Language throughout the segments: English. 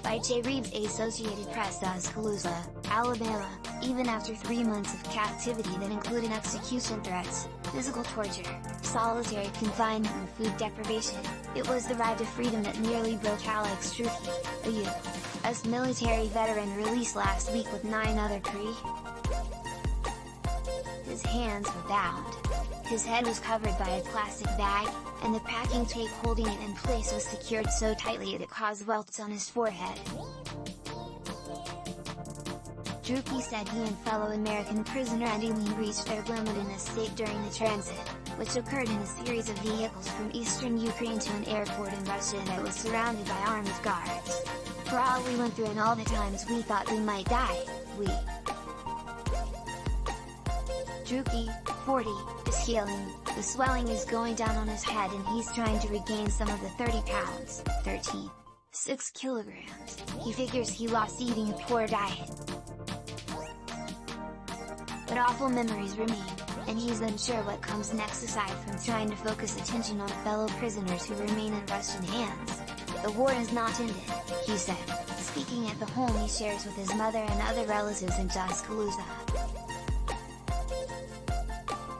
by JAY REEVES. Associated Press. Tuscaloosa, Alabama. Even after 3 months of captivity that included execution threats, physical torture, solitary confinement and food deprivation, it was the ride to freedom that nearly broke Alex Drueke, a U.S. military veteran, released last week with 9 other crew. His hands were bound. His head was covered by a plastic bag, and the packing tape holding it in place was secured so tightly it caused welts on his forehead. Drueke said he and fellow American prisoner Andy Huynh reached their limit in the state during the transit, which occurred in a series of vehicles from eastern Ukraine to an airport in Russia that was surrounded by armed guards. For all we went through and all the times we thought we might die, we... Drueke, 40, is healing. The swelling is going down on his head and he's trying to regain some of the 30 pounds, 6 kilograms, he figures he lost eating a poor diet. But awful memories remain, and he's unsure what comes next aside from trying to focus attention on fellow prisoners who remain in Russian hands. The war has not ended, he said, speaking at the home he shares with his mother and other relatives in Tuscaloosa.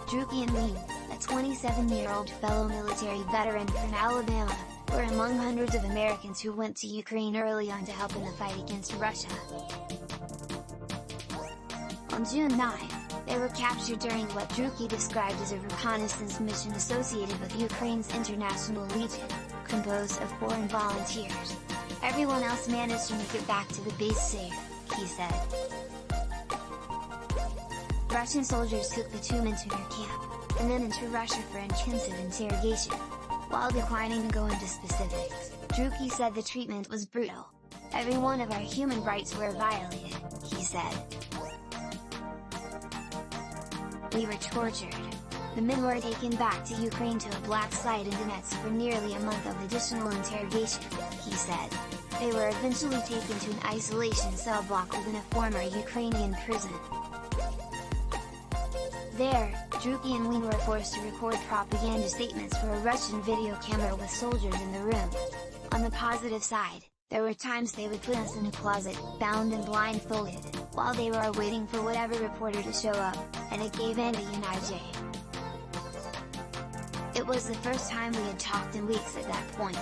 Drueke and Huynh, a 27-year-old fellow military veteran from Alabama, were among hundreds of Americans who went to Ukraine early on to help in the fight against Russia. On June 9, they were captured during what Drueke described as a reconnaissance mission associated with Ukraine's International Legion, composed of foreign volunteers. Everyone else managed to make it back to the base safe, he said. Russian soldiers took the 2 men to their camp, and then into Russia for intensive interrogation. While declining to go into specifics, Drueke said the treatment was brutal. Every one of our human rights were violated, he said. We were tortured. The men were taken back to Ukraine to a black site in Donetsk for nearly a month of additional interrogation, he said. They were eventually taken to an isolation cell block within a former Ukrainian prison. There, Drueke and Huynh were forced to record propaganda statements for a Russian video camera with soldiers in the room. On the positive side, there were times they would put us in a closet, bound and blindfolded, while they were waiting for whatever reporter to show up, and it gave Andy and I J. It was the first time we had talked in weeks at that point.